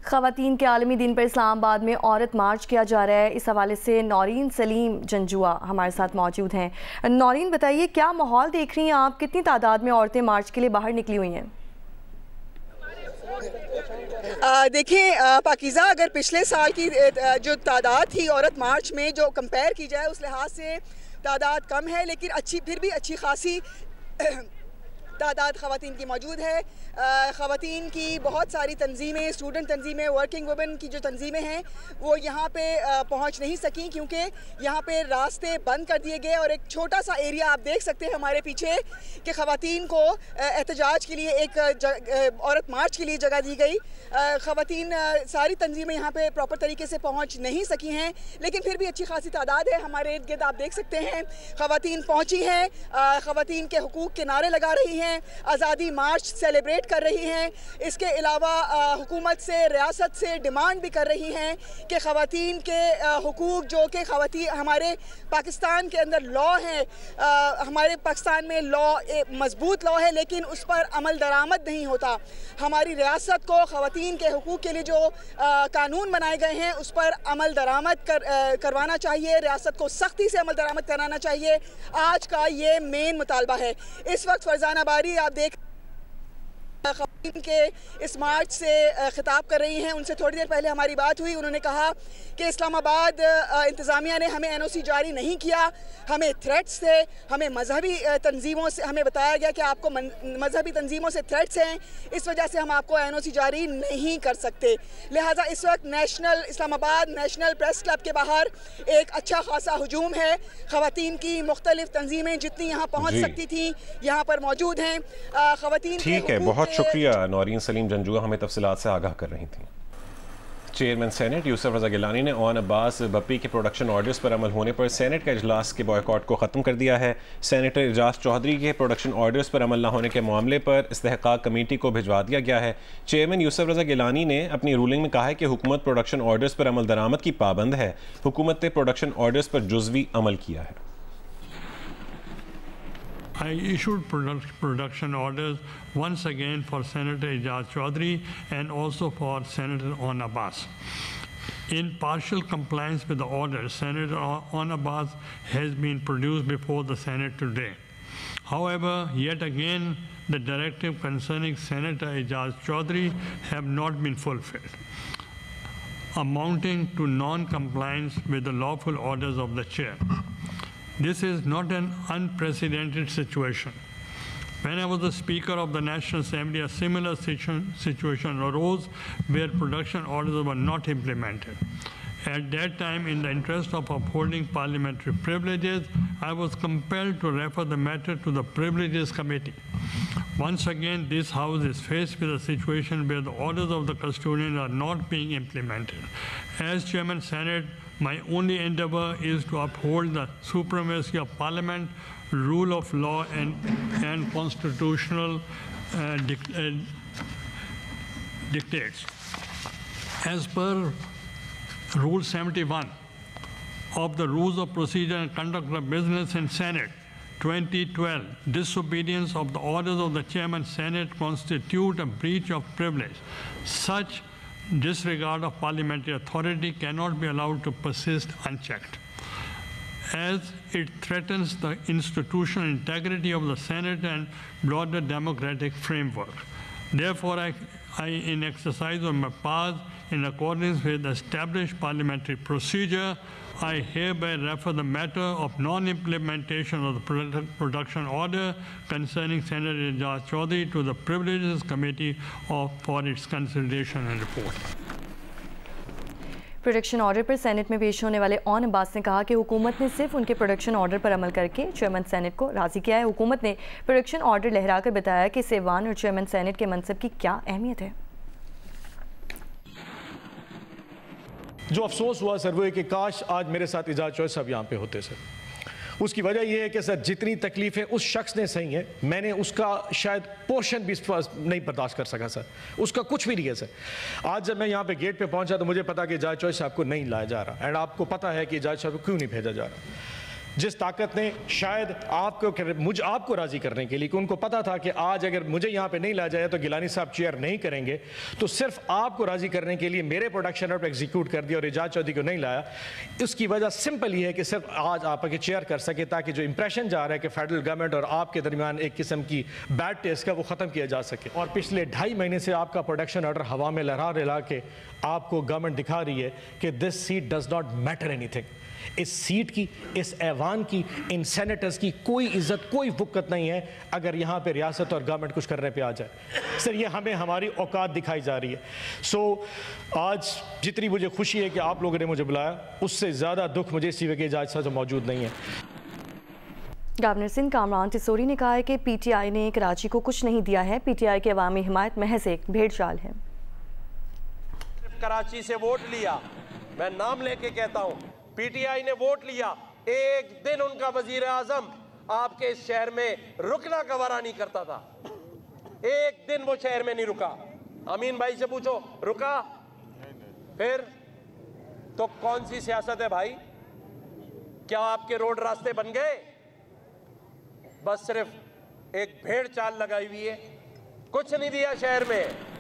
ख़वातीन के आलमी दिन पर इस्लामाबाद में औरत मार्च किया जा रहा है। इस हवाले से नौरीन सलीम जंजुआ हमारे साथ मौजूद हैं। नौरीन, बताइए क्या माहौल देख रही हैं आप, कितनी तादाद में औरतें मार्च के लिए बाहर निकली हुई हैं? देखिए पाकीज़ा, अगर पिछले साल की जो तादाद थी औरत मार्च में जो कंपेयर की जाए उस लिहाज से तादाद कम है, लेकिन फिर भी अच्छी खासी तादाद ख़वातीन की मौजूद है। ख़वातीन की बहुत सारी तंजीमें, स्टूडेंट तंजीमें, वर्किंग वुमेन की जो तंजीमें हैं वो यहाँ पे पहुँच नहीं सकी क्योंकि यहाँ पे रास्ते बंद कर दिए गए। और एक छोटा सा एरिया आप देख सकते हैं हमारे पीछे कि ख़वातीन को एहतजाज के लिए एक औरत मार्च के लिए जगह दी गई। ख़वातीन सारी तंजीमें यहाँ पे प्रॉपर तरीके से पहुँच नहीं सकी हैं, लेकिन फिर भी अच्छी खासी तादाद है। हमारे इर्द गिर्द आप देख सकते हैं ख़वातीन पहुँची हैं, ख़वातीन के हुकूक़ के नारे लगा रही हैं, आज़ादी मार्च सेलिब्रेट कर रही हैं। इसके अलावा हुकूमत से, रियासत से डिमांड भी कर रही हैं कि ख़वातीन के हुकूक़ जो कि ख़वातीन हमारे पाकिस्तान के अंदर लॉ है, हमारे पाकिस्तान में लॉ मजबूत लॉ है लेकिन उस पर अमल दरामद नहीं होता। हमारी रियासत को ख़वातीन के हुकूक़ के लिए जो कानून बनाए गए हैं उस पर अमल दरामद करवाना चाहिए, रियासत को सख्ती से अमल दरामद कराना चाहिए। आज का ये मेन मुतालबा है। इस वक्त फरजाना बारी आप देख ख़वातीन के इस मार्च से ख़िताब कर रही हैं। उनसे थोड़ी देर पहले हमारी बात हुई, उन्होंने कहा कि इस्लामाबाद इंतज़ामिया ने हमें NOC जारी नहीं किया, हमें थ्रेट्स थे, हमें मजहबी तंजीमों से हमें बताया गया कि आपको मजहबी तंजीमों से थ्रेट्स हैं, इस वजह से हम आपको NOC जारी नहीं कर सकते। लिहाजा इस वक्त इस्लामाबाद नेशनल प्रेस क्लब के बाहर एक अच्छा खासा हुजूम है। ख़वातीन की मुख्तलिफ तंजीमें जितनी यहाँ पहुँच सकती थी यहाँ पर मौजूद हैं। ख़वातीन ठीक है, बहुत शुक्रिया नौरीन सलीम जंजुआ हमें तफसीलात से आगाह कर रही थी। चेयरमैन सेनेट यूसुफ रज़ा गिलानी ने ओन अब्बास बप्पी के प्रोडक्शन ऑर्डर्स पर अमल होने पर सेनेट का इजलास के बॉयकॉट को ख़त्म कर दिया है। सेनेटर एजाज चौधरी के प्रोडक्शन ऑर्डर्स पर अमल न होने के मामले पर इस्तेहकाक कमेटी को भिजवा दिया गया है। चेयरमैन यूसुफ रज़ा गिलानी ने अपनी रूलिंग में कहा है कि हुकूमत प्रोडक्शन ऑर्डर्स पर अमल दरामद की पाबंद है। हुकूमत ने प्रोडक्शन ऑर्डर्स पर जुज़वी अमल किया है। I issued production orders once again for Senator Ejaz Chaudhry and also for Senator On Abbas. In partial compliance with the order, Senator On Abbas has been produced before the Senate today. However, yet again, the directive concerning Senator Ejaz Chaudhry have not been fulfilled, amounting to non-compliance with the lawful orders of the chair. This is not an unprecedented situation. When I was the Speaker of the National Assembly, a similar situation arose where production orders were not implemented. At that time, in the interest of upholding parliamentary privileges, I was compelled to refer the matter to the Privileges Committee. Once again, this House is faced with a situation where the orders of the custodian are not being implemented. As Chairman Senate, my only endeavor is to uphold the supremacy of Parliament, rule of law, and constitutional dictates. As per Rule 71 of the Rules of Procedure and Conduct of Business in Senate 2012, disobedience of the orders of the Chairman Senate constitute a breach of privilege. Such disregard of parliamentary authority cannot be allowed to persist unchecked, as it threatens the institutional integrity of the Senate and broader democratic framework. Therefore, I in exercise of my powers in accordance with established parliamentary procedure, I hereby refer the matter of non-implementation of the production order concerning Senator Ejaz Chaudhry to the Privileges Committee for its consideration and report. Production order पर senate में पेश होने वाले on Abbas ने कहा कि हुकूमत ने सिर्फ उनके प्रोडक्शन ऑर्डर पर अमल करके चेयरमैन सेनेट को राज़ी किया है। हुकूमत ने प्रोडक्शन ऑर्डर लहराकर बताया कि सेवान और चेयरमैन सेनेट के मनसब की क्या अहमियत है। जो अफसोस हुआ सर वो है कि काश आज मेरे साथ एजाज चौधरी साहब यहाँ पे होते सर। उसकी वजह यह है कि सर जितनी तकलीफ़ें उस शख्स ने सही हैं, मैंने उसका शायद पोर्शन भी नहीं बर्दाश्त कर सका सर, उसका कुछ भी नहीं है सर। आज जब मैं यहाँ पे गेट पे पहुँचा तो मुझे पता कि एजाज चौधरी साहब को नहीं लाया जा रहा, एंड आपको पता है कि एजाज साहब को क्यों नहीं भेजा जा रहा। जिस ताकत ने शायद आपको राजी करने के लिए, कि उनको पता था कि आज अगर मुझे यहाँ पे नहीं ला जाए तो गिलानी साहब चेयर नहीं करेंगे, तो सिर्फ आपको राजी करने के लिए मेरे प्रोडक्शन ऑर्डर एग्जीक्यूट कर दिया और एजाज चौधरी को नहीं लाया। उसकी वजह सिंपल ये है कि सिर्फ आज आप आके चेयर कर सके, ताकि जो इंप्रेशन जा रहा है कि फेडरल गवर्नमेंट और आपके दरमियान एक किस्म की बैड टेस्ट का वो ख़त्म किया जा सके। और पिछले 2.5 महीने से आपका प्रोडक्शन ऑर्डर हवा में लहरा के आपको गवर्नमेंट दिखा रही है कि this seat does not matter anything. इस सीट की, इस ऐवान की, इन सेनेटर्स की कोई इज्जत, कोई वक़्त नहीं है अगर यहाँ पे रियासत और गवर्नमेंट कुछ करने पे आ जाए। सर, ये हमें हमारी औकात दिखाई जा रही है। आज जितनी मुझे खुशी है कि आप लोगों ने मुझे बुलाया, उससे ज़्यादा दुख मुझे इसी वजह से आज साथ मौजूद नहीं है। गवर्नर सिंध कामरान तिसोरी ने कहा है कि PTI ने कराची को कुछ नहीं दिया है। PTI की अवामी हिमायत महज एक भेड़चाल है। कराची से वोट लिया, मैं नाम लेके कहता हूँ, PTI ने वोट लिया, एक दिन उनका वजीर आजम आपके इस शहर में रुकना गवारा नहीं करता था। एक दिन वो शहर में नहीं रुका। अमीन भाई से पूछो, रुका? फिर तो कौन सी सियासत है भाई? क्या आपके रोड रास्ते बन गए? बस सिर्फ एक भेड़ चाल लगाई हुई है, कुछ नहीं दिया शहर में।